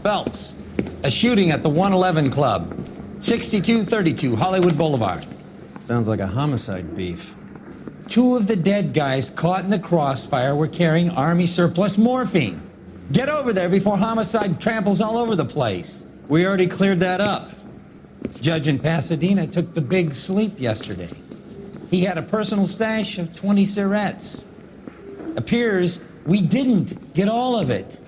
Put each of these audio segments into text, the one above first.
Phelps. A shooting at the 111 Club, 6232 Hollywood Boulevard. Sounds like a homicide beef. 2 of the dead guys caught in the crossfire were carrying Army surplus morphine. Get over there before homicide tramples all over the place. We already cleared that up. Judge in Pasadena took the big sleep yesterday. He had a personal stash of 20 cigarettes. Appears we didn't get all of it.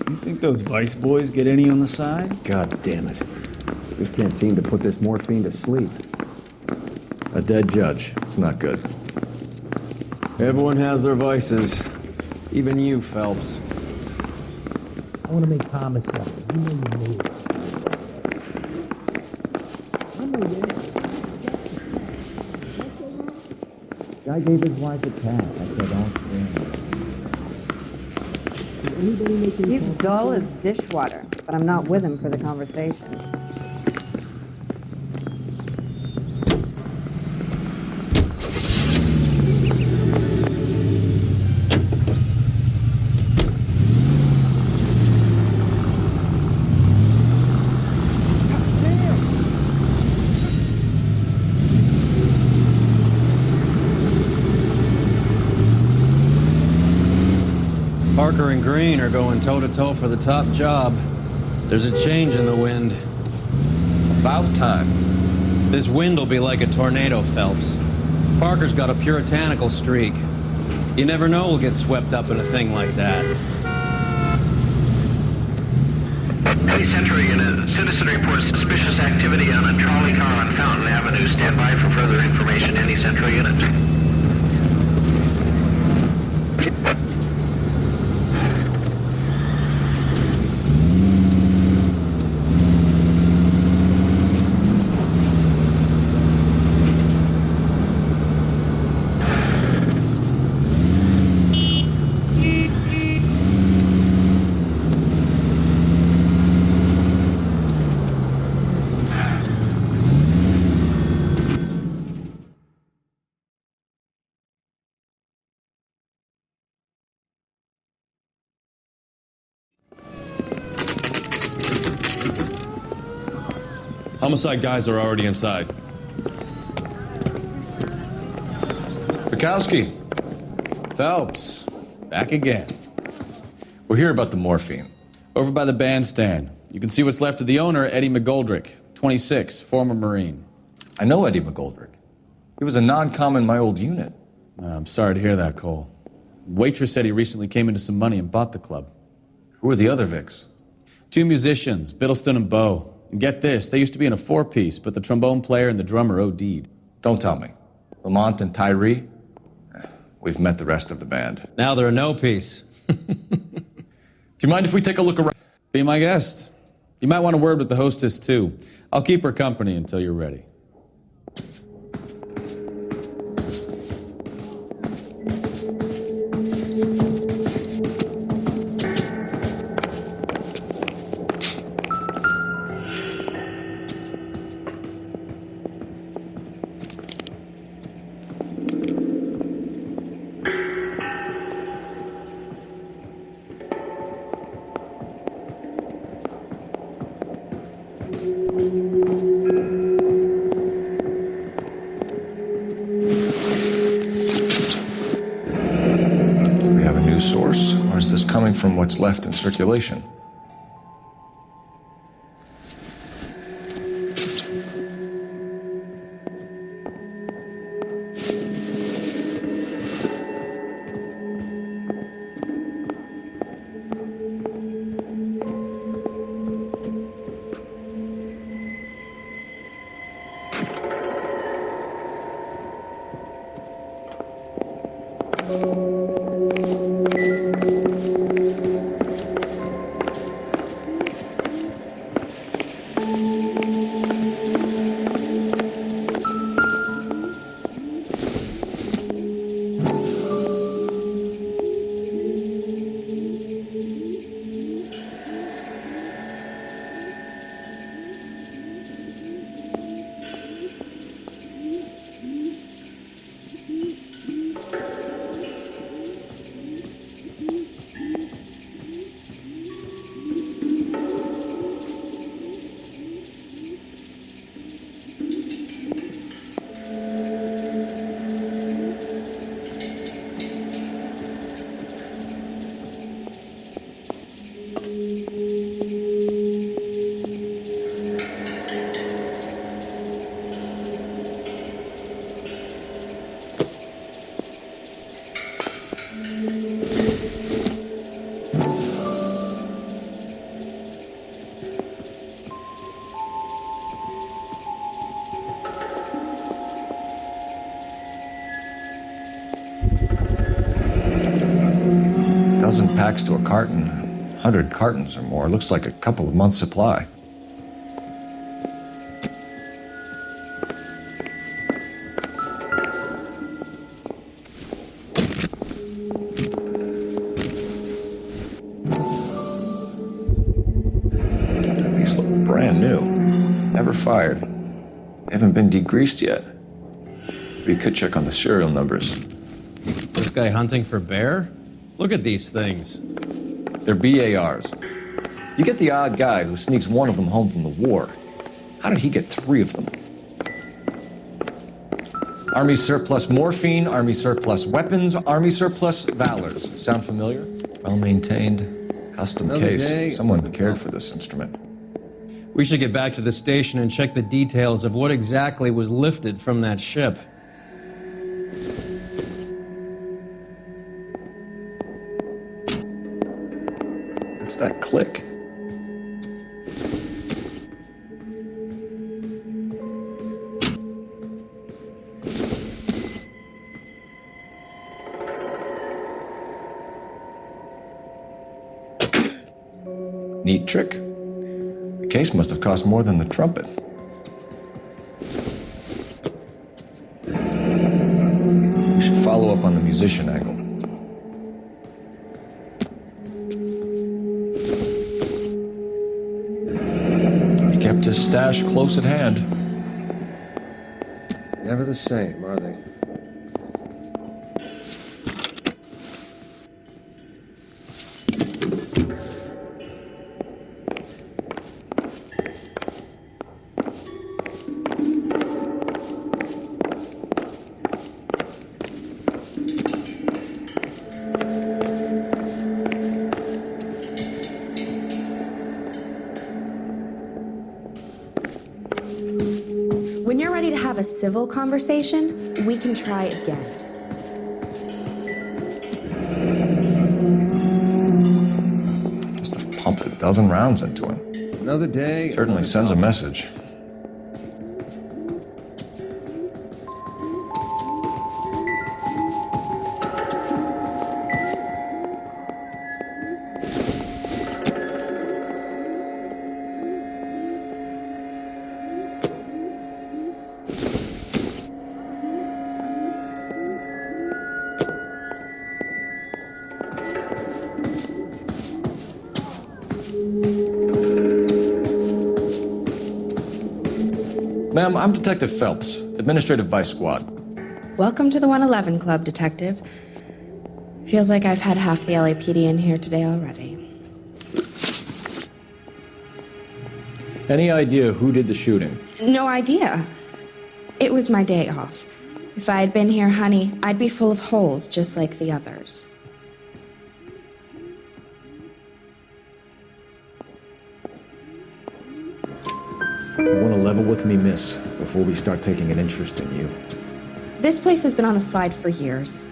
You think those Vice boys get any on the side? God damn it. We can't seem to put this morphine to sleep. A dead judge. It's not good. Everyone has their vices. Even you, Phelps. I want to make homicide. You know you know it. I know that. Guy gave his wife a cat. I said, oh, He's dull as dishwater, but I'm not with him for the conversation. Parker and Green are going toe-to-toe for the top job. There's a change in the wind. About time. This wind will be like a tornado, Phelps. Parker's got a puritanical streak. You never know we'll get swept up in a thing like that. Any Central Unit, citizen reports suspicious activity on a trolley car on Fountain Avenue. Stand by for further information. Any Central Unit. Homicide guys are already inside. Bukowski. Phelps, back again. We'll hear about the morphine. Over by the bandstand. You can see what's left of the owner, Eddie McGoldrick, 26, former Marine. I know Eddie McGoldrick. He was a non-com in my old unit. I'm sorry to hear that, Cole. Waitress said he recently came into some money and bought the club. Who are the other Vics? 2 musicians, Biddleston and Bowe. And get this, they used to be in a 4-piece, but the trombone player and the drummer OD'd. Don't tell me. Lamont and Tyree? We've met the rest of the band. Now they're a no-piece. Do you mind if we take a look around? Be my guest. You might want a word with the hostess, too. I'll keep her company until you're ready. Source, or is this coming from what's left in circulation? dozen packs to a carton, 100 cartons or more. Looks like a couple of months' supply. These look brand new. Never fired. They haven't been degreased yet. We could check on the serial numbers. This guy hunting for bear? Look at these things. They're BARs. You get the odd guy who sneaks one of them home from the war. How did he get 3 of them? Army surplus morphine, Army surplus weapons, Army surplus valors. Sound familiar? Well-maintained, custom case. Someone cared for this instrument. We should get back to the station and check the details of what exactly was lifted from that ship. What's that click? Neat trick. The case must have cost more than the trumpet. We should follow up on the musician angle. He kept his stash close at hand. Never the same, are they? When you're ready to have a civil conversation, we can try again. Must have pumped a dozen rounds into him. Another day. Certainly sends a message. Ma'am, I'm Detective Phelps, Administrative Vice Squad. Welcome to the 111 Club, Detective. Feels like I've had half the LAPD in here today already. Any idea who did the shooting? No idea. It was my day off. If I had been here, honey, I'd be full of holes just like the others. You want to level with me, miss, before we start taking an interest in you. This place has been on the slide for years.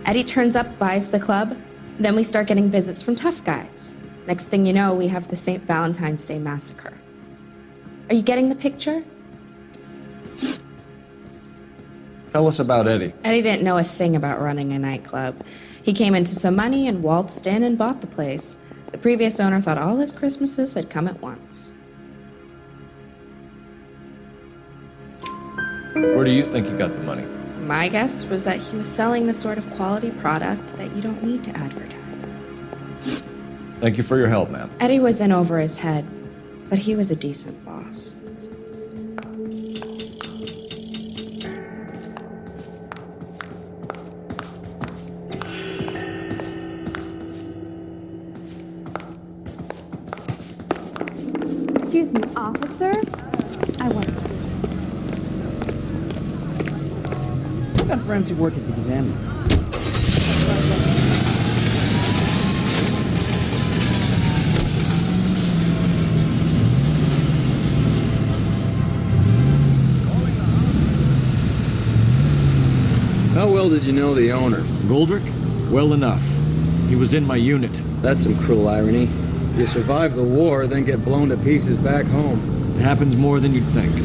Eddie turns up, buys the club, then we start getting visits from tough guys. Next thing you know, we have the St. Valentine's Day massacre. Are you getting the picture? Tell us about Eddie. Eddie didn't know a thing about running a nightclub. He came into some money and waltzed in and bought the place. The previous owner thought all his Christmases had come at once. Where do you think he got the money? My guess was that he was selling the sort of quality product that you don't need to advertise. Thank you for your help, ma'am. Eddie was in over his head, but he was a decent boss. Excuse me, officer? I want to... I've got forensic work at the examiner. How well did you know the owner? Goldrick? Well enough. He was in my unit. That's some cruel irony. You survive the war, then get blown to pieces back home. It happens more than you'd think.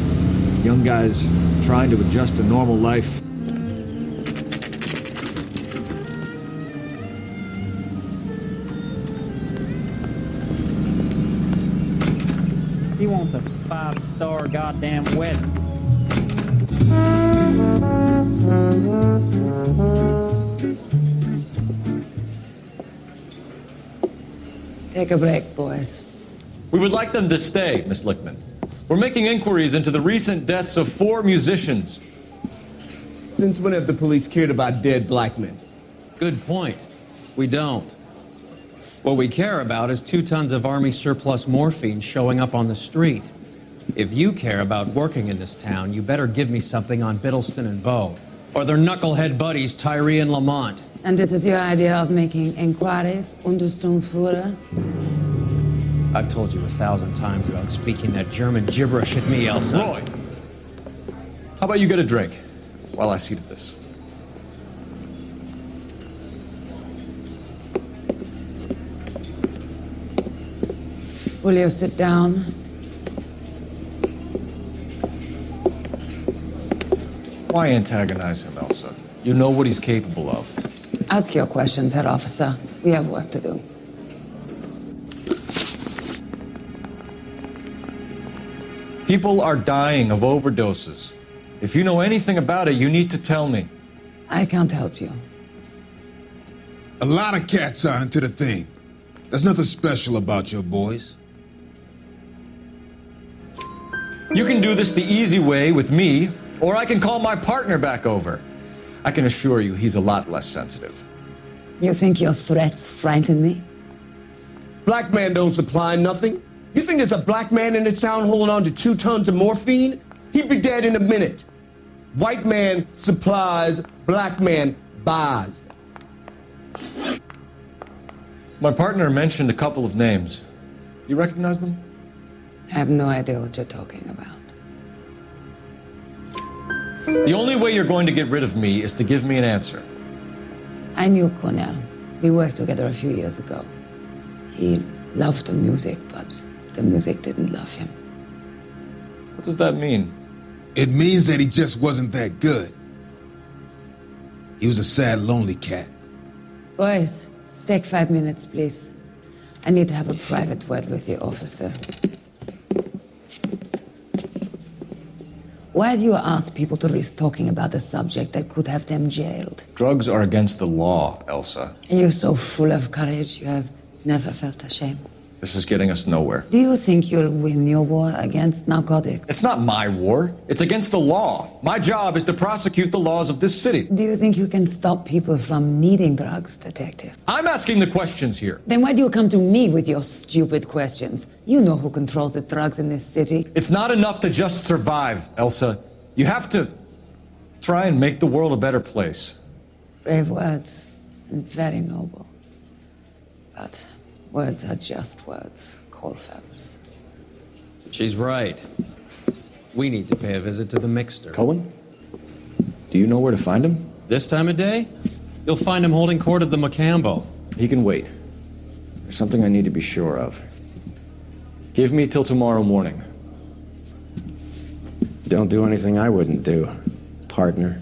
Young guys trying to adjust to normal life. He wants a 5-star goddamn wedding. Take a break, boys. We would like them to stay, Miss Lickman. We're making inquiries into the recent deaths of 4 musicians. Since when have the police cared about dead black men? Good point. We don't. What we care about is 2 tons of Army surplus morphine showing up on the street. If you care about working in this town, you better give me something on Biddleston and Bow, or their knucklehead buddies Tyree and Lamont. And this is your idea of making inquiries under Sturmführer? I've told you 1,000 times about speaking that German gibberish at me, Elsa. Roy! How about you get a drink while I see to this? Will you sit down? Why antagonize him, Elsa? You know what he's capable of. Ask your questions, Head Officer. We have work to do. People are dying of overdoses. If you know anything about it, you need to tell me. I can't help you. A lot of cats are into the thing. There's nothing special about your boys. You can do this the easy way with me, or I can call my partner back over. I can assure you he's a lot less sensitive. You think your threats frighten me? Black man don't supply nothing. You think there's a black man in this town holding on to 2 tons of morphine? He'd be dead in a minute. White man supplies, black man buys. My partner mentioned a couple of names. You recognize them? I have no idea what you're talking about. The only way you're going to get rid of me is to give me an answer. I knew Cornell. We worked together a few years ago. He loved the music, but the music didn't love him. What does that mean? It means that he just wasn't that good. He was a sad, lonely cat. Boys, take 5 minutes, please. I need to have a private word with you, officer. Why do you ask people to risk talking about a subject that could have them jailed? Drugs are against the law, Elsa. You're so full of courage, you have never felt ashamed. This is getting us nowhere. Do you think you'll win your war against narcotics? It's not my war. It's against the law. My job is to prosecute the laws of this city. Do you think you can stop people from needing drugs, detective? I'm asking the questions here. Then why do you come to me with your stupid questions? You know who controls the drugs in this city. It's not enough to just survive, Elsa. You have to try and make the world a better place. Brave words, and very noble. But words are just words, Colfabbers. She's right. We need to pay a visit to the mixer. Cohen? Do you know where to find him? This time of day? You'll find him holding court at the Macambo. He can wait. There's something I need to be sure of. Give me till tomorrow morning. Don't do anything I wouldn't do, partner.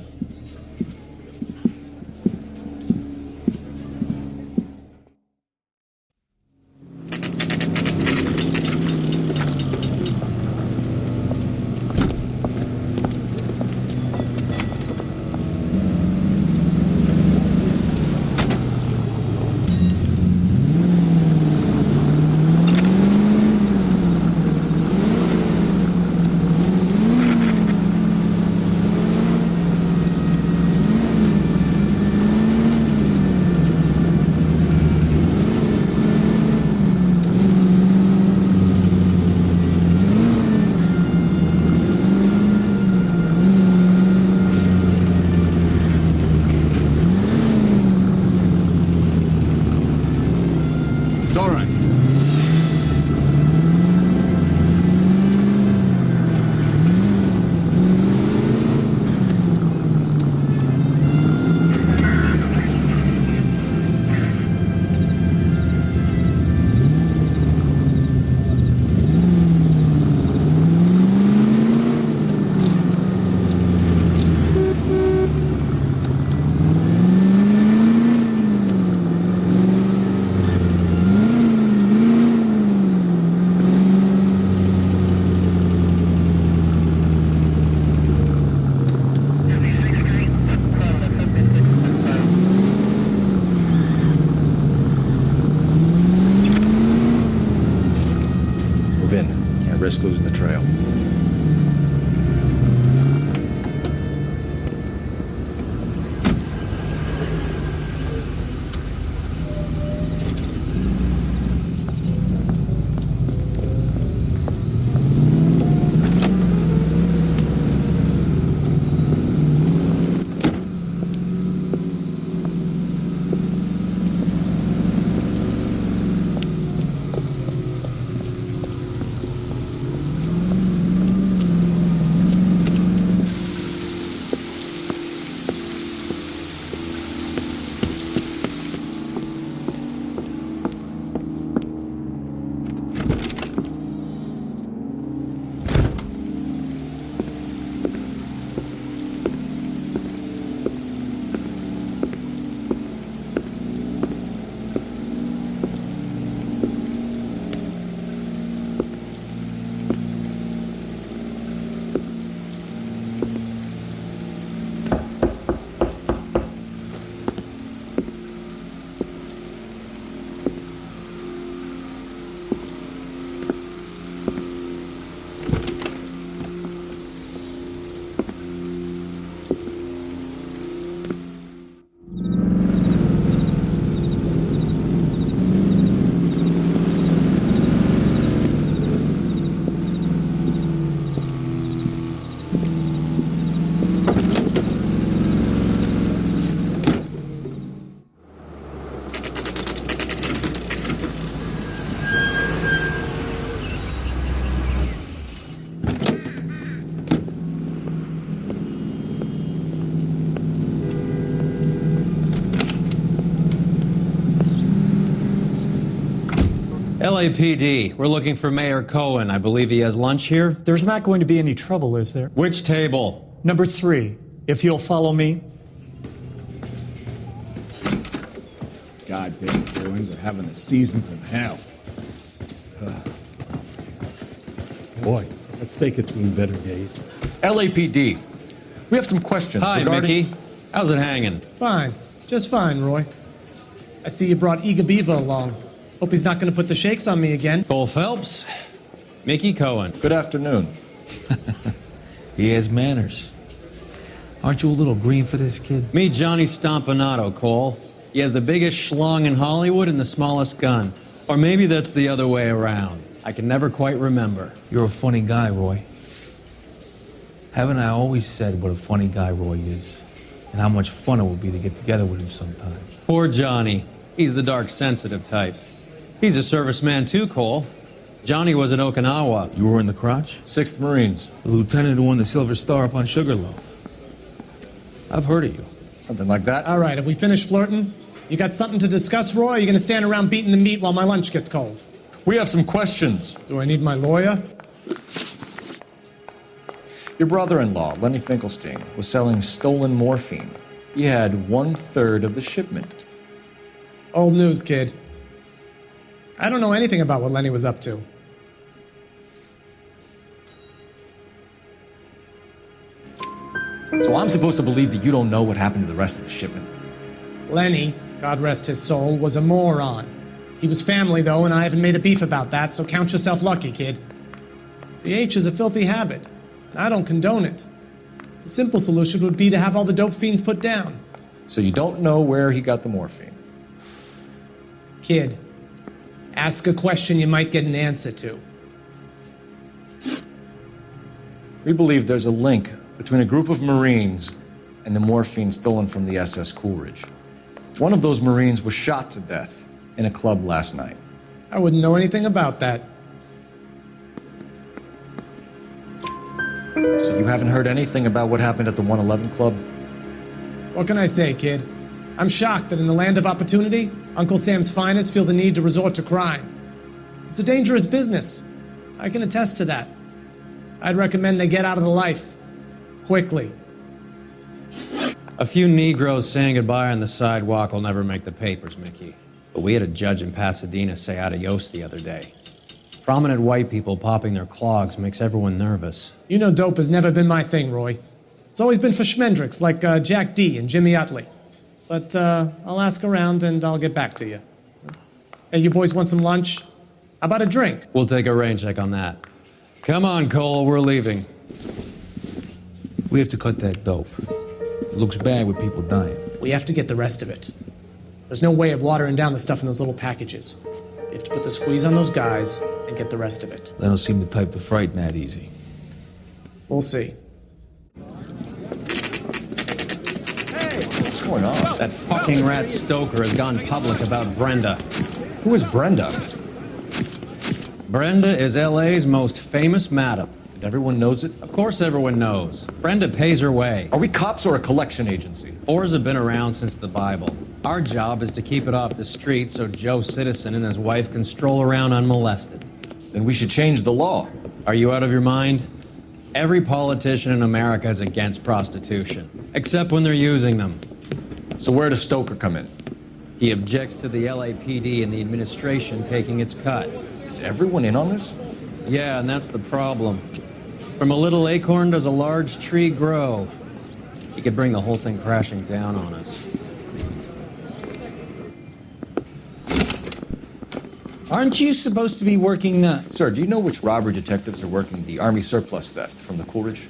LAPD, we're looking for Mayor Cohen. I believe he has lunch here. There's not going to be any trouble, is there? Which table? Number 3, if you'll follow me. Goddamn Bruins are having a season from hell. Boy, let's take it seen better days. LAPD. We have some questions Hi, regarding... Mickey. How's it hanging? Fine. Just fine, Roy. I see you brought Eager Beaver along. Hope he's not going to put the shakes on me again. Cole Phelps, Mickey Cohen. Good afternoon. He has manners. Aren't you a little green for this kid? Meet Johnny Stompanato, Cole. He has the biggest schlong in Hollywood and the smallest gun. Or maybe that's the other way around. I can never quite remember. You're a funny guy, Roy. Haven't I always said what a funny guy Roy is? And how much fun it would be to get together with him sometime. Poor Johnny. He's the dark, sensitive type. He's a serviceman too, Cole. Johnny was at Okinawa. You were in the crotch? 6th Marines. The lieutenant who won the Silver Star up on Sugarloaf. I've heard of you. Something like that. All right, have we finished flirting? You got something to discuss, Roy, or are you going to stand around beating the meat while my lunch gets cold? We have some questions. Do I need my lawyer? Your brother-in-law, Lenny Finkelstein, was selling stolen morphine. He had 1/3 of the shipment. Old news, kid. I don't know anything about what Lenny was up to. So I'm supposed to believe that you don't know what happened to the rest of the shipment? Lenny, God rest his soul, was a moron. He was family, though, and I haven't made a beef about that, so count yourself lucky, kid. The H is a filthy habit, and I don't condone it. The simple solution would be to have all the dope fiends put down. So you don't know where he got the morphine? Kid, ask a question you might get an answer to. We believe there's a link between a group of Marines and the morphine stolen from the SS Coolidge. One of those Marines was shot to death in a club last night. I wouldn't know anything about that. So you haven't heard anything about what happened at the 111 Club? What can I say, kid? I'm shocked that in the land of opportunity, Uncle Sam's finest feel the need to resort to crime. It's a dangerous business. I can attest to that. I'd recommend they get out of the life. Quickly. A few Negroes saying goodbye on the sidewalk will never make the papers, Mickey. But we had a judge in Pasadena say adios the other day. Prominent white people popping their clogs makes everyone nervous. You know dope has never been my thing, Roy. It's always been for schmendricks like Jack D. and Jimmy Utley. But I'll ask around and I'll get back to you. Hey, you boys want some lunch? How about a drink? We'll take a rain check on that. Come on, Cole, we're leaving. We have to cut that dope. It looks bad with people dying. We have to get the rest of it. There's no way of watering down the stuff in those little packages. You have to put the squeeze on those guys and get the rest of it. They don't seem the type to frighten that easy. We'll see. What's going on? That fucking rat Stoker has gone public about Brenda. Who is Brenda? Brenda is LA's most famous madam. And everyone knows it? Of course everyone knows. Brenda pays her way. Are we cops or a collection agency? Whores have been around since the Bible. Our job is to keep it off the street so Joe Citizen and his wife can stroll around unmolested. Then we should change the law. Are you out of your mind? Every politician in America is against prostitution, except when they're using them. So where does Stoker come in? He objects to the LAPD and the administration taking its cut. Is everyone in on this? Yeah, and that's the problem. From a little acorn does a large tree grow. He could bring the whole thing crashing down on us. Aren't you supposed to be working the... Sir, do you know which robbery detectives are working the Army surplus theft from the Coolidge?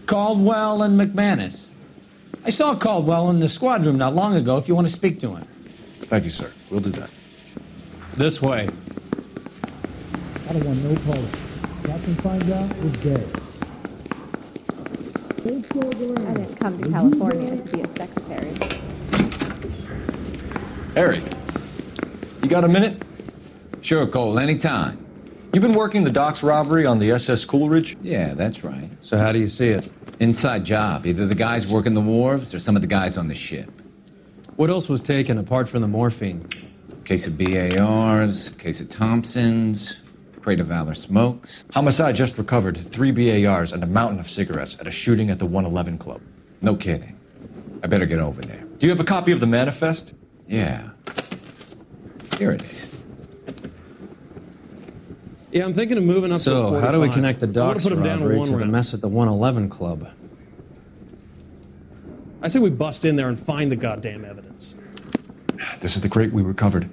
Caldwell and McManus? I saw Caldwell in the squad room not long ago if you want to speak to him. Thank you, sir. We'll do that. This way. I don't want no police. Captain find out, we're dead. I didn't come to California to be a secretary. Harry, you got a minute? Sure, Cole, anytime. You've been working the docks robbery on the SS Coolidge? Yeah, that's right. So how do you see it? Inside job. Either the guys working the wharves or some of the guys on the ship. What else was taken apart from the morphine? Case of BARs, case of Thompsons, crate of Valor smokes. Homicide just recovered 3 BARs and a mountain of cigarettes at a shooting at the 111 Club. No kidding. I better get over there. Do you have a copy of the manifest? Yeah. Here it is. Yeah, I'm thinking of moving up to So, 45. how do we connect the I wanna docks put 'em down robbery one to the round. mess at the 111 Club? I say we bust in there and find the goddamn evidence. This is the crate we recovered.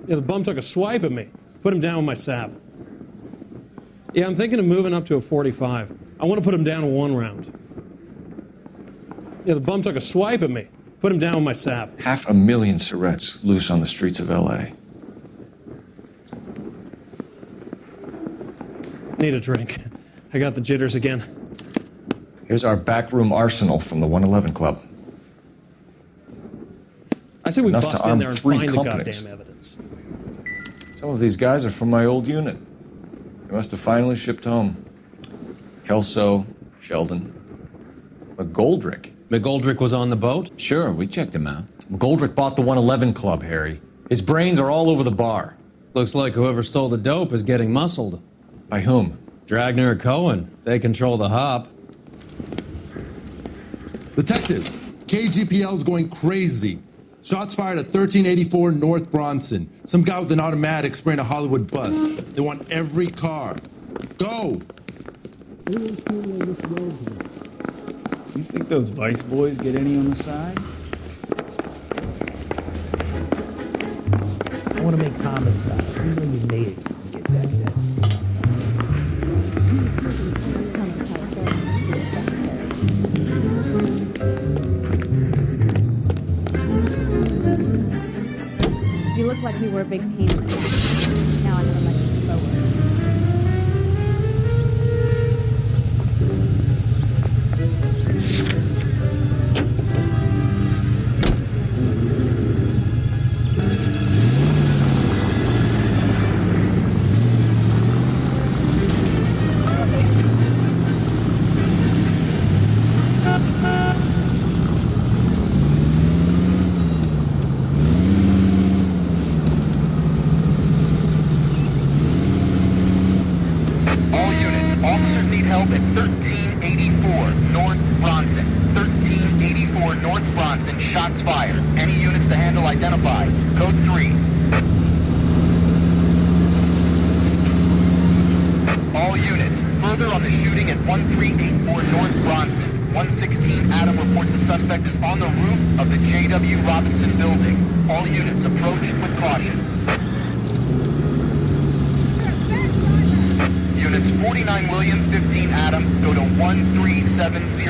Yeah, the bum took a swipe at me. Put him down with my sap. Yeah, I'm thinking of moving up to a 45. I want to put him down one round. Yeah, the bum took a swipe at me. Put him down with my sap. 500,000 cigarettes loose on the streets of LA. Need a drink. I got the jitters again. Here's our backroom arsenal from the 111 Club. I say we Enough bust to in arm there and 3 find the companies. goddamn evidence. Some of these guys are from my old unit. They must have finally shipped home. Kelso, Sheldon, McGoldrick. McGoldrick was on the boat? Sure, we checked him out. McGoldrick bought the 111 Club, Harry. His brains are all over the bar. Looks like whoever stole the dope is getting muscled. By whom? Dragner or Cohen. They control the hop. Detectives, KGPL's going crazy. Shots fired at 1384 North Bronson. Some guy with an automatic spraying a Hollywood bus. They want every car. Go! You think those Vice boys get any on the side? I want to make comments about it. Even when you made it, you get that desk. You look like you were a big pain in the ass. Now I'm gonna let you forward. All units, officers need help at 1384 North Bronson. 1384 North Bronson, shots fired. Any units to handle identified. Code 3. All units, further on the shooting at 1384 North Bronson. 116 Adam reports the suspect is on the roof of the J.W. Robinson building. All units approach with caution. Units 49 William, 15 Adam, go to 1370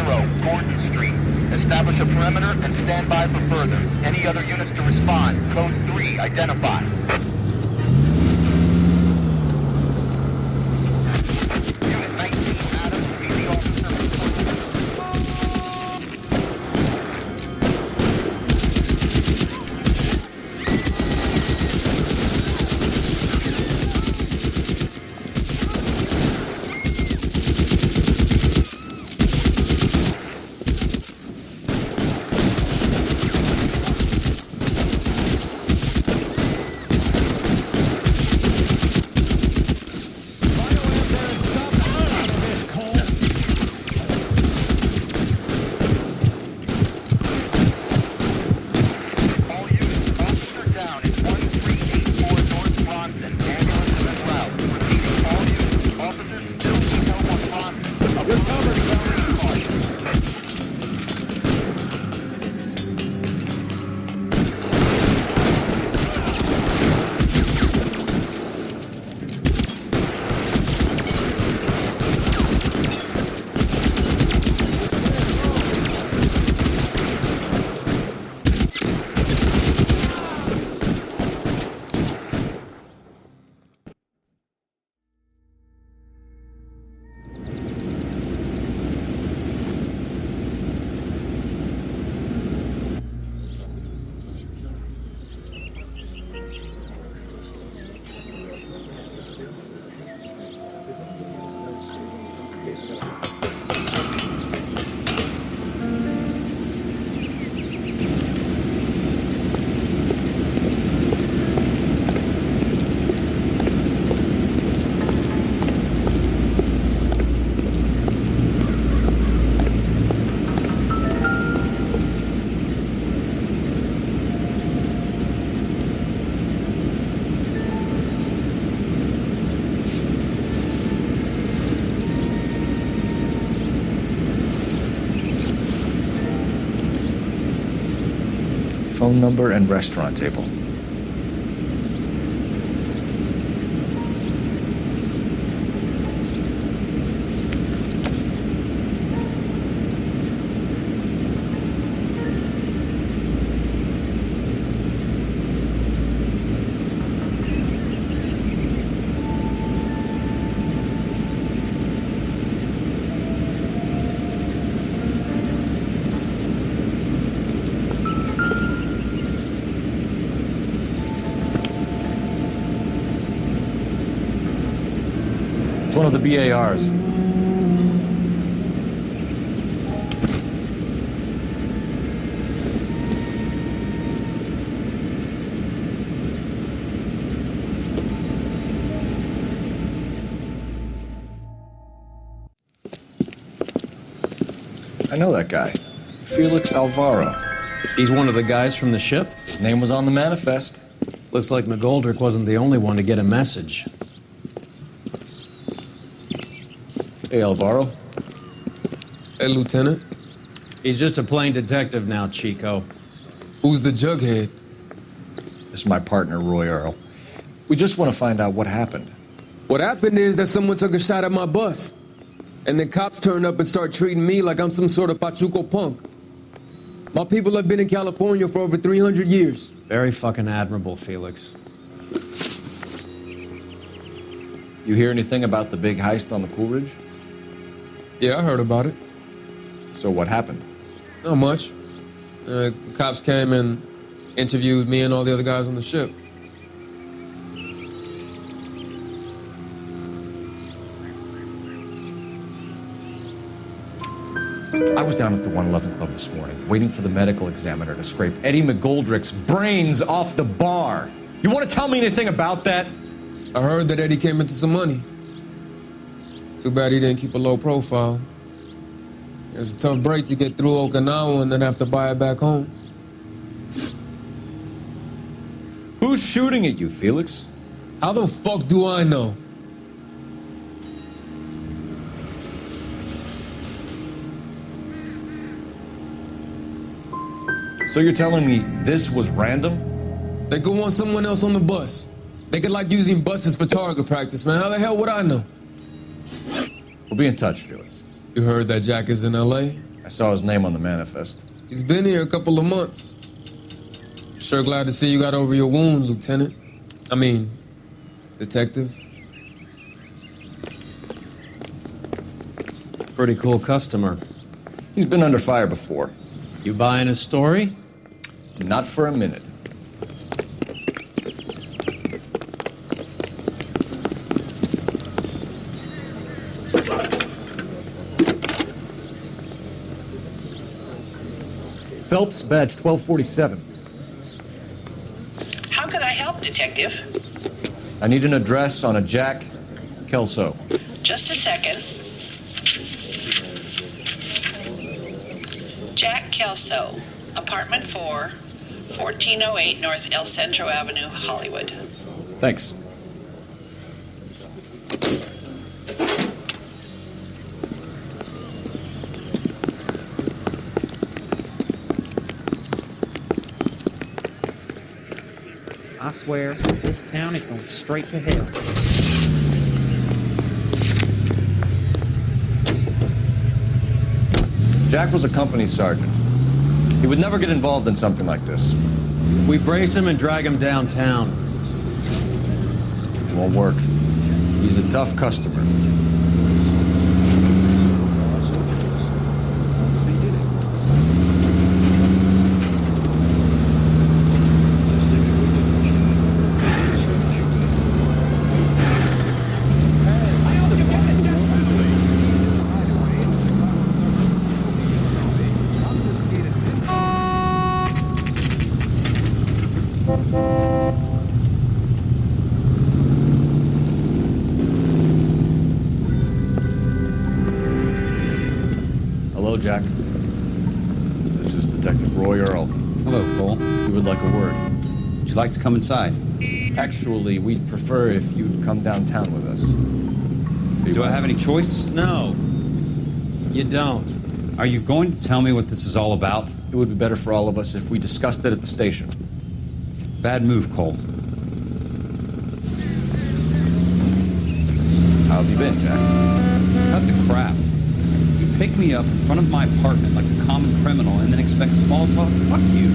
Gordon Street. Establish a perimeter and stand by for further. Any other units to respond. Code 3, identify. Unit 19 Adam, be the officer reporting. phone number and restaurant table. It's one of the BARs. I know that guy. Felix Alvaro. He's one of the guys from the ship? His name was on the manifest. Looks like McGoldrick wasn't the only one to get a message. Hey, Alvaro. Hey, Lieutenant. He's just a plain detective now, Chico. Who's the jughead? This is my partner, Roy Earl. We just want to find out what happened. What happened is that someone took a shot at my bus. And then cops turned up and start treating me like I'm some sort of Pachuco punk. My people have been in California for over 300 years. Very fucking admirable, Felix. You hear anything about the big heist on the Coolidge? Yeah, I heard about it. So what happened? Not much. The cops came and interviewed me and all the other guys on the ship. I was down at the 111 Club this morning, waiting for the medical examiner to scrape Eddie McGoldrick's brains off the bar. You want to tell me anything about that? I heard that Eddie came into some money. Too bad he didn't keep a low profile. It was a tough break to get through Okinawa and then have to buy it back home. Who's shooting at you, Felix? How the fuck do I know? So you're telling me this was random? They could want someone else on the bus. They could like using buses for target practice, man. How the hell would I know? We'll be in touch, Felix. You heard that Jack is in L.A.? I saw his name on the manifest. He's been here a couple of months. Sure glad to see you got over your wound, Lieutenant. I mean, Detective. Pretty cool customer. He's been under fire before. You buying his story? Not for a minute. Phelps, badge 1247. How could I help, Detective? I need an address on a Jack Kelso. Just a second. Jack Kelso, apartment 4, 1408 North El Centro Avenue, Hollywood. Thanks. I swear, this town is going straight to hell. Jack was a company sergeant. He would never get involved in something like this. We brace him and drag him downtown. It won't work. He's a tough customer. Hello, Jack. This is Detective Roy Earl. Hello, Cole. We would like a word. Would you like to come inside? Actually, we'd prefer if you'd come downtown with us. Do I have any choice? No, you don't. Are you going to tell me what this is all about? It would be better for all of us if we discussed it at the station. Bad move, Cole. How have you been, Jack? Cut the crap. You pick me up in front of my apartment like a common criminal and then expect small talk? Fuck you.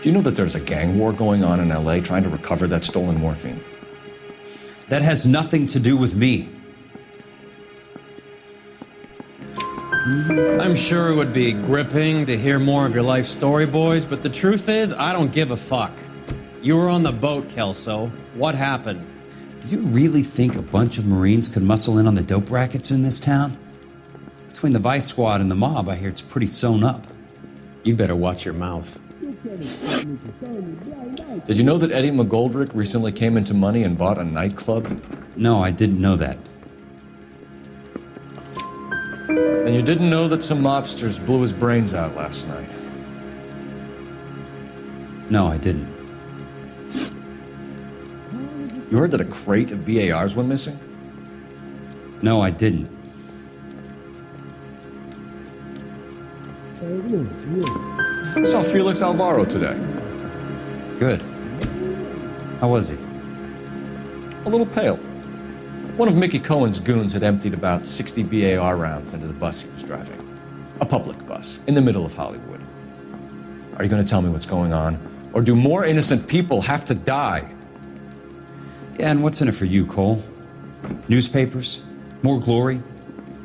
Do you know that there's a gang war going on in LA trying to recover that stolen morphine? That has nothing to do with me. I'm sure it would be gripping to hear more of your life story, boys, but the truth is, I don't give a fuck. You were on the boat, Kelso. What happened? Do you really think a bunch of Marines could muscle in on the dope rackets in this town? Between the Vice Squad and the mob, I hear it's pretty sewn up. You better watch your mouth. Did you know that Eddie McGoldrick recently came into money and bought a nightclub? No, I didn't know that. And you didn't know that some mobsters blew his brains out last night? No, I didn't. You heard that a crate of BARs went missing? No, I didn't. I saw Felix Alvaro today. Good. How was he? A little pale. One of Mickey Cohen's goons had emptied about 60 BAR rounds into the bus he was driving. A public bus, in the middle of Hollywood. Are you going to tell me what's going on? Or do more innocent people have to die? Yeah, and what's in it for you, Cole? Newspapers? More glory?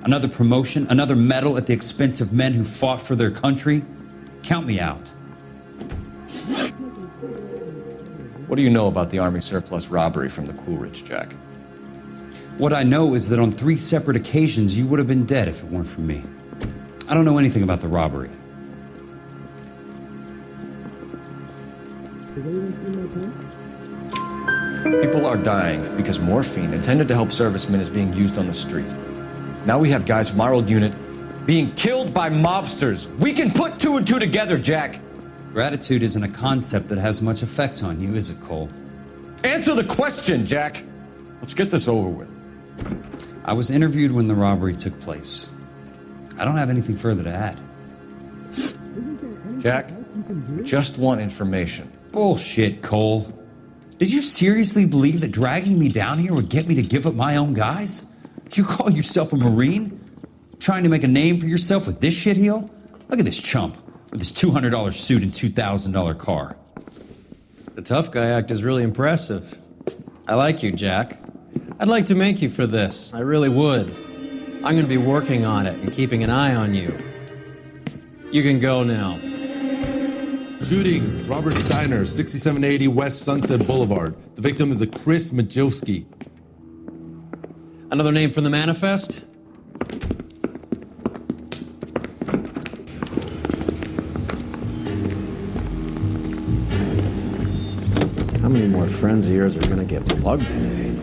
Another promotion? Another medal at the expense of men who fought for their country? Count me out. What do you know about the Army surplus robbery from the Coolidge, Jack? What I know is that on 3 separate occasions you would have been dead if it weren't for me. I don't know anything about the robbery. People are dying because morphine intended to help servicemen is being used on the street. Now we have guys from our old unit being killed by mobsters. We can put 2 and 2 together, Jack. Gratitude isn't a concept that has much effect on you, is it, Cole? Answer the question, Jack. Let's get this over with. I was interviewed when the robbery took place. I don't have anything further to add. Jack, we just want information. Bullshit, Cole. Did you seriously believe that dragging me down here would get me to give up my own guys? You call yourself a Marine? Trying to make a name for yourself with this shitheel? Look at this chump with his $200 suit and $2,000 car. The tough guy act is really impressive. I like you, Jack. I'd like to make you for this. I really would. I'm going to be working on it and keeping an eye on you. You can go now. Shooting, Robert Steiner, 6780 West Sunset Boulevard. The victim is a Chris Majowski. Another name from the manifest? How many more friends of yours are gonna get plugged today?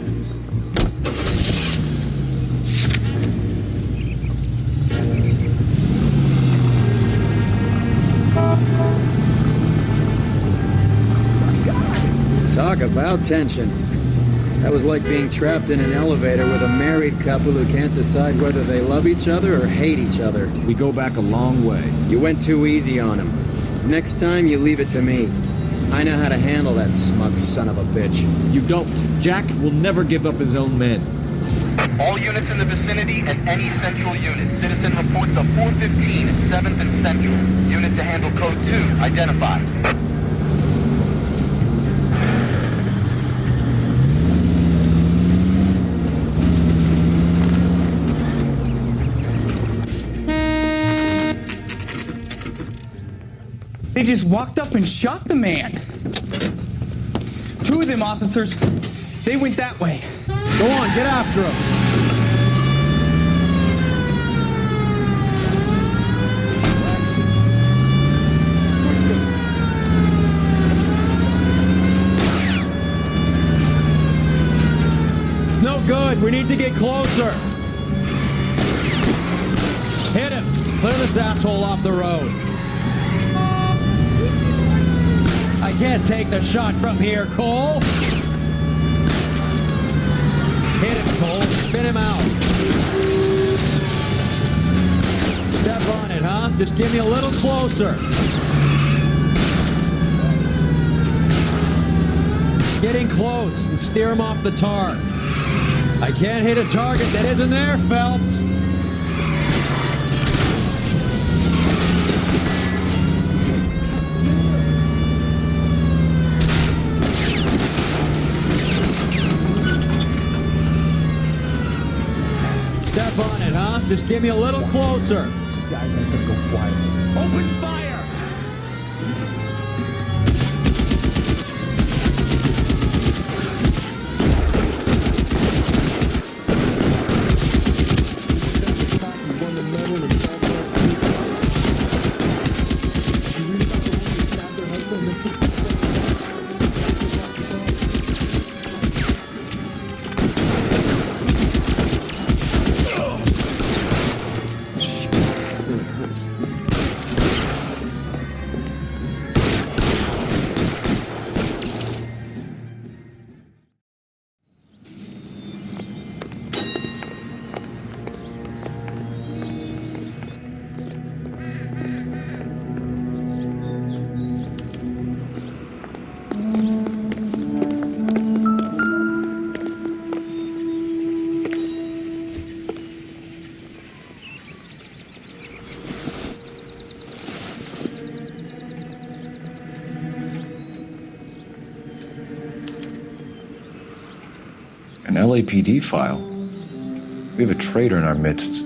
Talk about tension. That was like being trapped in an elevator with a married couple who can't decide whether they love each other or hate each other. We go back a long way. You went too easy on him. Next time, you leave it to me. I know how to handle that smug son of a bitch. You don't. Jack will never give up his own men. All units in the vicinity and any central unit. Citizen reports of 415 at 7th and Central. Unit to handle code 2, identified. They just walked up and shot the man. 2 of them officers, they went that way. Go on, get after him. It's no good. We need to get closer. Hit him. Clear this asshole off the road. I can't take the shot from here, Cole. Hit him, Cole. Spin him out. Step on it, huh? Just give me a little closer. Getting close and steer him off the tar. I can't hit a target that isn't there, Phelps. Step on it, huh? Just give me a little closer. Guys, I gotta go quiet. Open fire! An LAPD file. We have a traitor in our midst.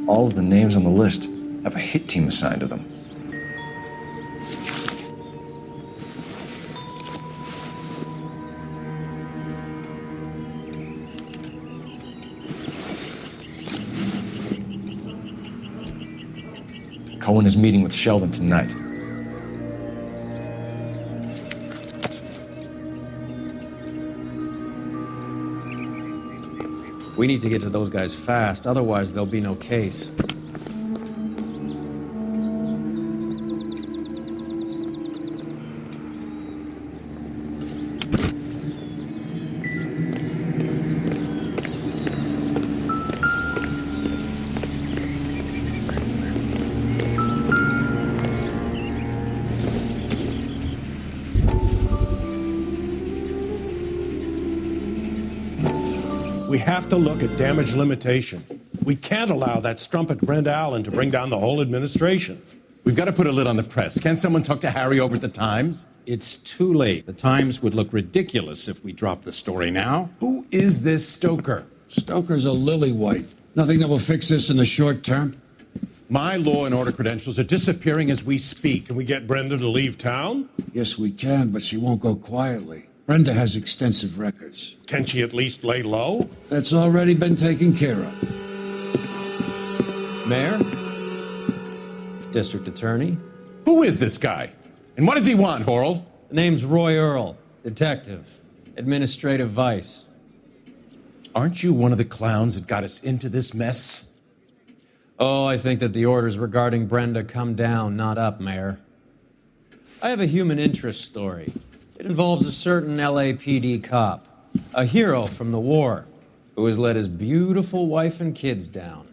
All of the names on the list have a hit team assigned to them. Cohen is meeting with Sheldon tonight. We need to get to those guys fast, otherwise there'll be no case. We have to look at damage limitation. We can't allow that strumpet Brent Allen to bring down the whole administration. We've got to put a lid on the press. Can't someone talk to Harry over at the Times? It's too late. The Times would look ridiculous if we dropped the story now. Who is this Stoker? Stoker's a lily-white. Nothing that will fix this in the short term. My law and order credentials are disappearing as we speak. Can we get Brenda to leave town? Yes, we can, but she won't go quietly. Brenda has extensive records. Can she at least lay low? That's already been taken care of. Mayor? District Attorney? Who is this guy? And what does he want, Horrell? The name's Roy Earl, detective, administrative vice. Aren't you one of the clowns that got us into this mess? Oh, I think that the orders regarding Brenda come down, not up, Mayor. I have a human interest story. It involves a certain LAPD cop, a hero from the war, who has let his beautiful wife and kids down,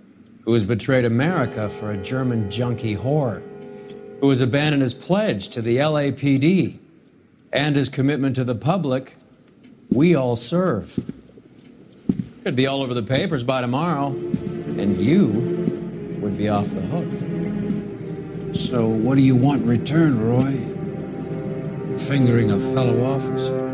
who has betrayed America for a German junkie whore, who has abandoned his pledge to the LAPD and his commitment to the public. We all serve. Could be all over the papers by tomorrow, and you would be off the hook. So what do you want in return, Roy? Fingering a fellow officer.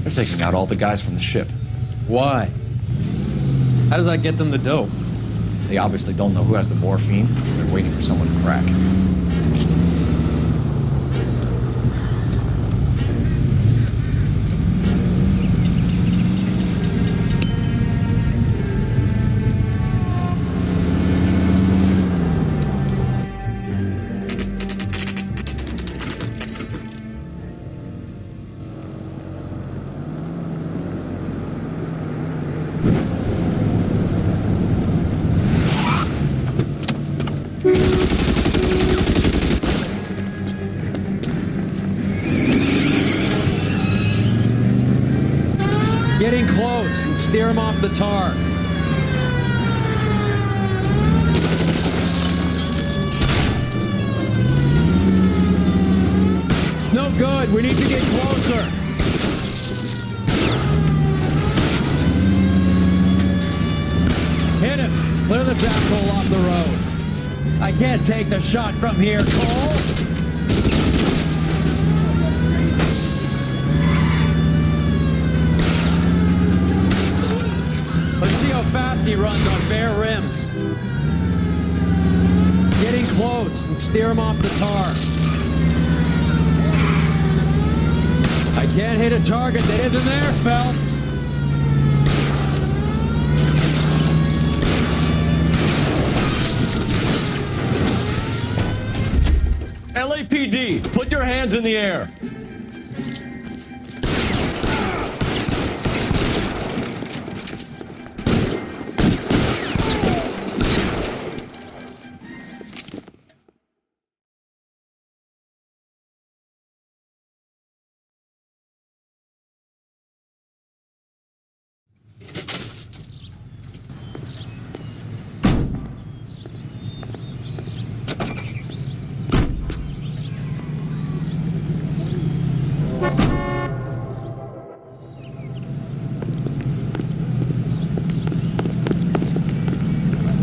They're taking out all the guys from the ship. Why? How does that get them the dope? They obviously don't know who has the morphine. They're waiting for someone to crack. Getting close and steer him off the tar. It's no good. We need to get closer. Hit him. Clear this asshole off the road. I can't take the shot from here, Cole. Let's see how fast he runs on bare rims. Getting close and steer him off the tar. I can't hit a target that isn't there, Phelps. LAPD, put your hands in the air.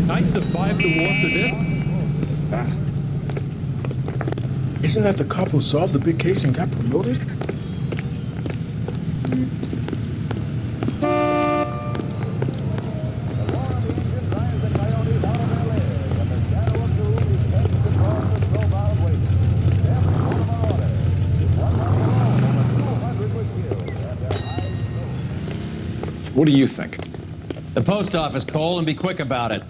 I survived the war for this? Isn't that the cop who solved the big case and got promoted? What do you think? The post office, Cole, and be quick about it.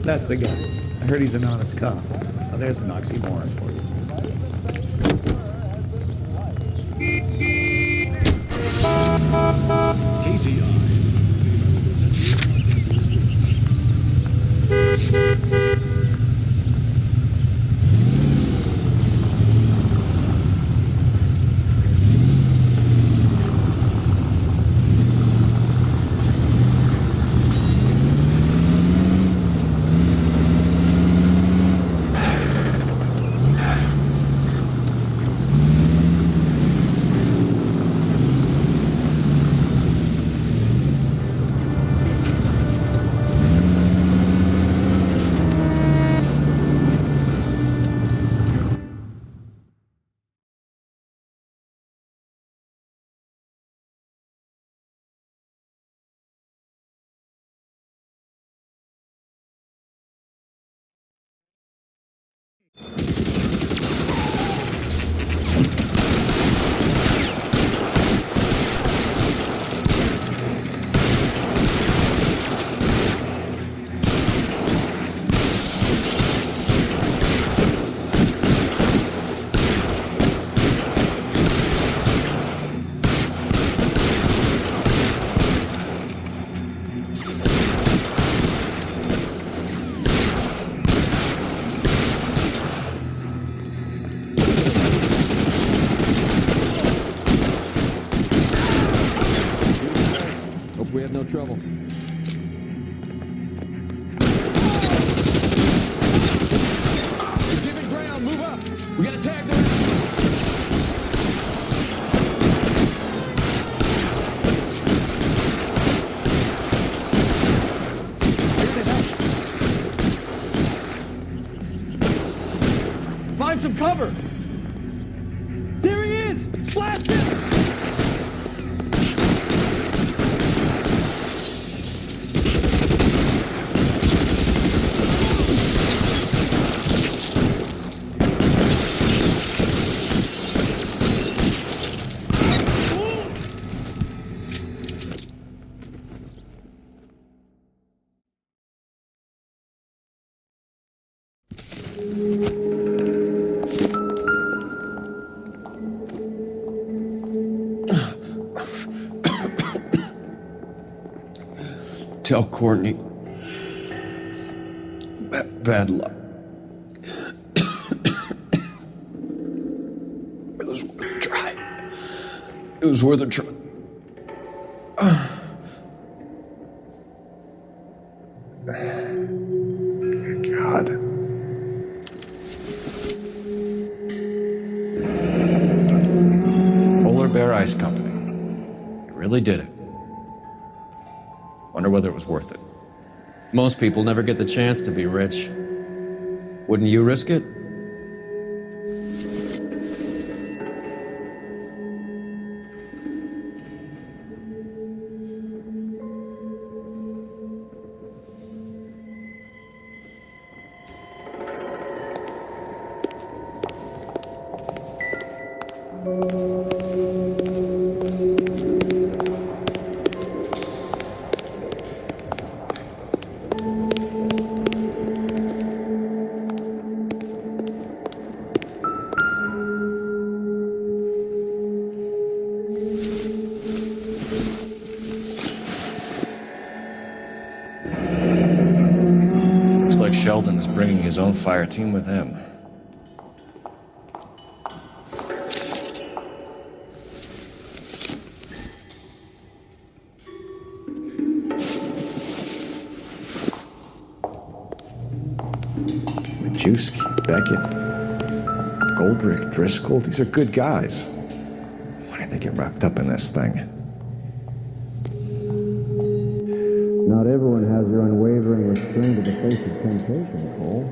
That's the guy. I heard he's an honest cop. Now there's an oxymoron for you. cover! There he is! Blast him! Tell Courtney. Bad luck. It was worth a try. It was worth a try. God. Polar Bear Ice Company. You really did it. Wonder whether it was worth it. Most people never get the chance to be rich. Wouldn't you risk it? Looks like Sheldon is bringing his own fire team with him. Majewski, Beckett, Goldrick, Driscoll, these are good guys. Why did they get wrapped up in this thing? Not everyone has your unwavering restraint in the face of temptation, Cole.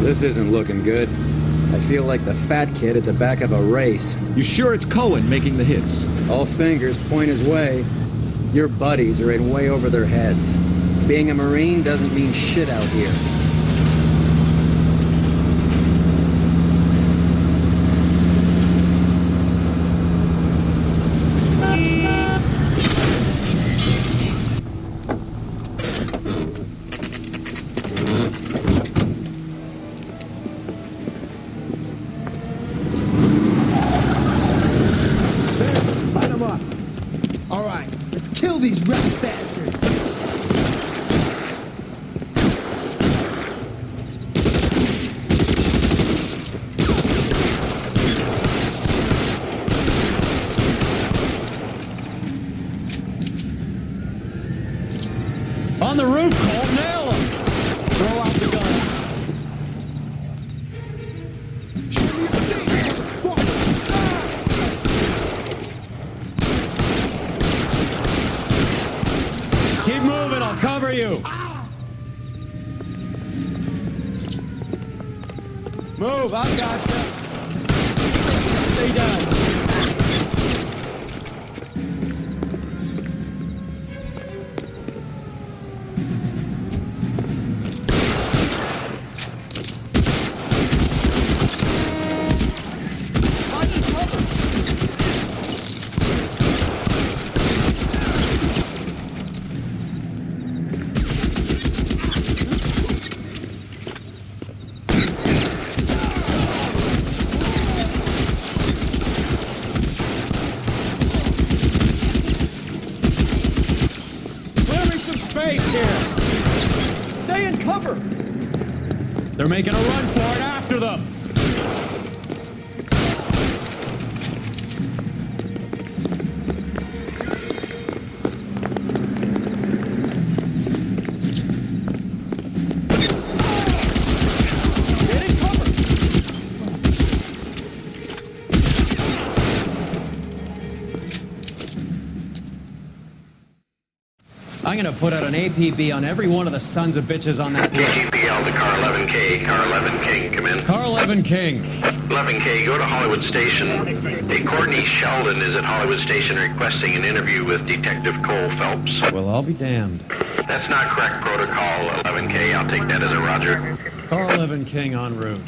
This isn't looking good. I feel like the fat kid at the back of a race. You sure it's Cohen making the hits? All fingers point his way. Your buddies are in way over their heads. Being a Marine doesn't mean shit out here. These rat bastards! On the roof, Cole, nail him! Throw out the gun. Keep moving, I'll cover you. Move, I've got you. Stay down. They're making a run for it. After them! I'm gonna put out an APB on every one of the sons of bitches on that list. TGPL to Car 11K. Car 11 King, come in. Car 11 King. 11K, go to Hollywood Station. Hey, Courtney Sheldon is at Hollywood Station requesting an interview with Detective Cole Phelps. Well, I'll be damned. That's not correct protocol, 11K. I'll take that as a roger. Car 11 King en route.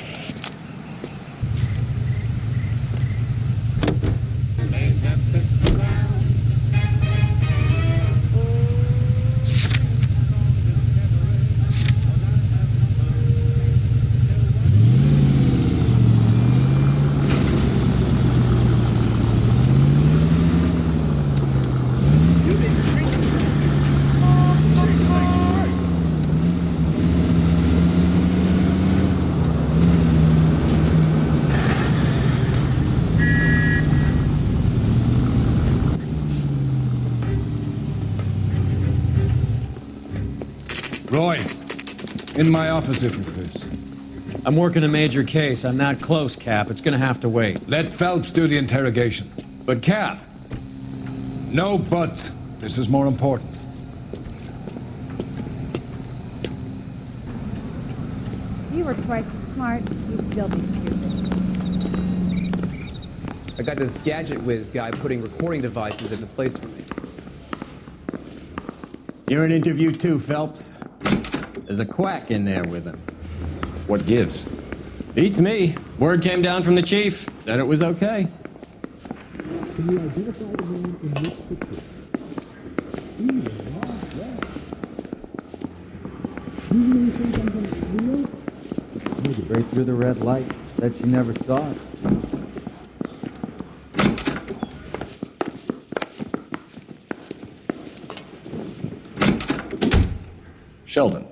Roy, in my office if you please. I'm working a major case. I'm not close, Cap. It's gonna have to wait. Let Phelps do the interrogation. But Cap! No buts. This is more important. If you were twice as smart, you'd still be stupid. I got this gadget whiz guy putting recording devices into place for me. You're an interview too, Phelps. There's a quack in there with him. What gives? Beats me. Word came down from the chief. Said it was okay. Can you identify the man in this picture? Maybe break through the red light. That you never saw it. Sheldon,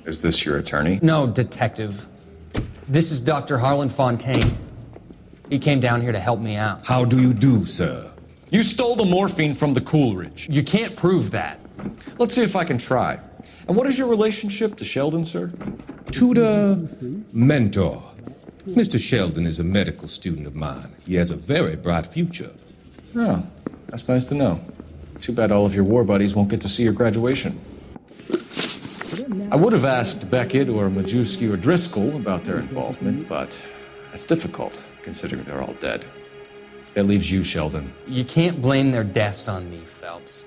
is this your attorney? No, Detective. This is Dr. Harlan Fontaine. He came down here to help me out. How do you do, sir? You stole the morphine from the Coolidge. You can't prove that. Let's see if I can try. And what is your relationship to Sheldon, sir? Tutor, mentor. Mr. Sheldon is a medical student of mine. He has a very bright future. Oh, that's nice to know. Too bad all of your war buddies won't get to see your graduation. I would have asked Beckett or Majewski or Driscoll about their involvement, but that's difficult, considering they're all dead. That leaves you, Sheldon. You can't blame their deaths on me, Phelps.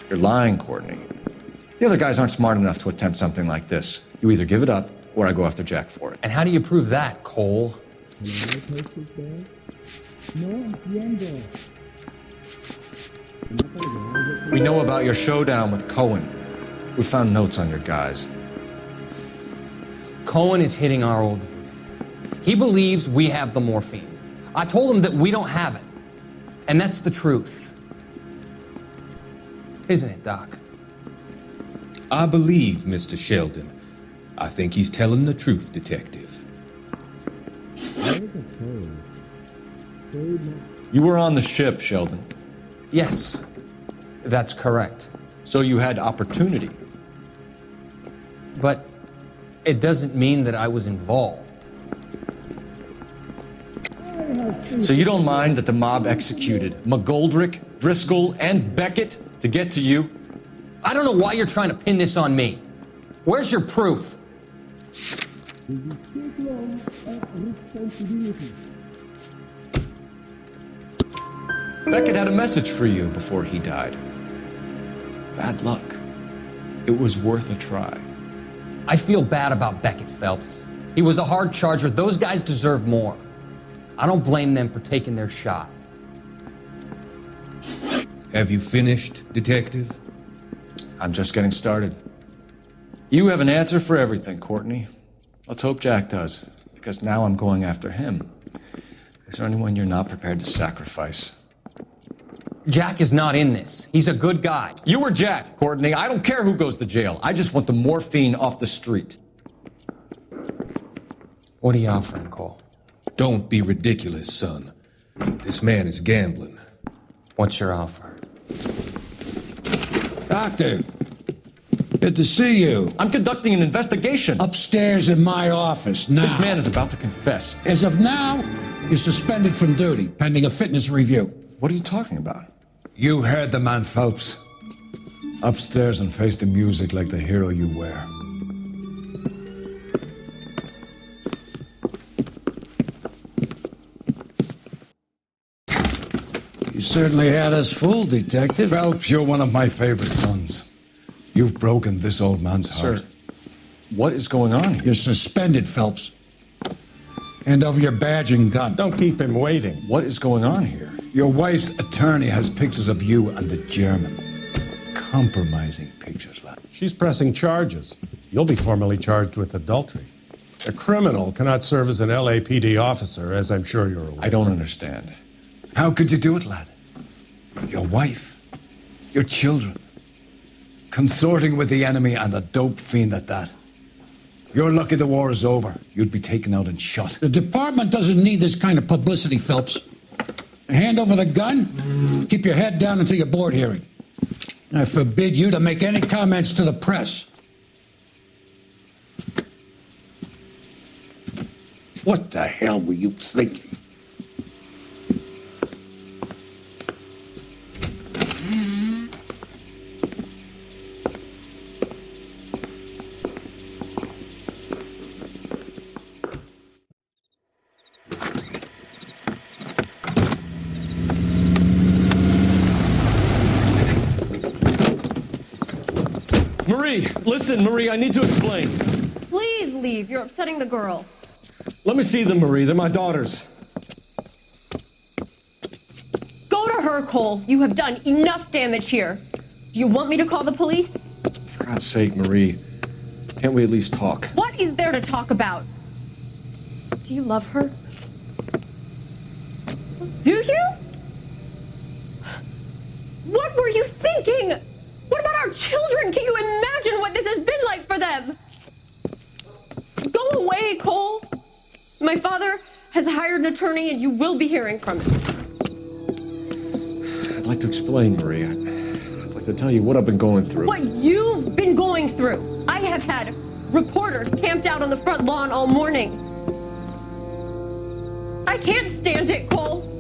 You're lying, Courtney. The other guys aren't smart enough to attempt something like this. You either give it up, or I go after Jack for it. And how do you prove that, Cole? We know about your showdown with Cohen. We found notes on your guys. Cohen is hitting our old dude. He believes we have the morphine. I told him that we don't have it. And that's the truth. Isn't it, Doc? I believe Mr. Sheldon. I think he's telling the truth, Detective. You were on the ship, Sheldon. Yes, that's correct. So you had opportunity. But it doesn't mean that I was involved. So you don't mind that the mob executed McGoldrick, Driscoll, and Beckett to get to you? I don't know why you're trying to pin this on me. Where's your proof? Beckett had a message for you before he died. Bad luck. It was worth a try. I feel bad about Beckett, Phelps. He was a hard charger. Those guys deserve more. I don't blame them for taking their shot. Have you finished, Detective? I'm just getting started. You have an answer for everything, Courtney. Let's hope Jack does, because now I'm going after him. Is there anyone you're not prepared to sacrifice? Jack is not in this. He's a good guy. You were Jack, Courtney. I don't care who goes to jail. I just want the morphine off the street. What are you offering, Cole? Don't be ridiculous, son. This man is gambling. What's your offer? Doctor, good to see you. I'm conducting an investigation. Upstairs in my office, now. This man is about to confess. As of now, you're suspended from duty, pending a fitness review. What are you talking about? You heard the man, Phelps. Upstairs and face the music like the hero you were. You certainly had us fooled, Detective. Phelps, you're one of my favorite sons. You've broken this old man's heart. Sir, what is going on here? You're suspended, Phelps. Hand over your badge and gun. Don't keep him waiting. What is going on here? Your wife's attorney has pictures of you and the German. Compromising pictures, lad. She's pressing charges. You'll be formally charged with adultery. A criminal cannot serve as an LAPD officer, as I'm sure you're aware. I don't understand. How could you do it, lad? Your wife, your children, consorting with the enemy and a dope fiend at that. You're lucky the war is over. You'd be taken out and shot. The department doesn't need this kind of publicity, Phelps. Hand over the gun, keep your head down until your board hearing. I forbid you to make any comments to the press. What the hell were you thinking? Marie, listen, Marie, I need to explain. Please leave. You're upsetting the girls. Let me see them, Marie. They're my daughters. Go to her, Cole. You have done enough damage here. Do you want me to call the police? For God's sake, Marie, can't we at least talk? What is there to talk about? Do you love her? Do you? What were you thinking? What about our children? Can you imagine what this has been like for them? Go away, Cole. My father has hired an attorney and you will be hearing from him. I'd like to explain, Marie. I'd like to tell you what I've been going through. What you've been going through. I have had reporters camped out on the front lawn all morning. I can't stand it, Cole.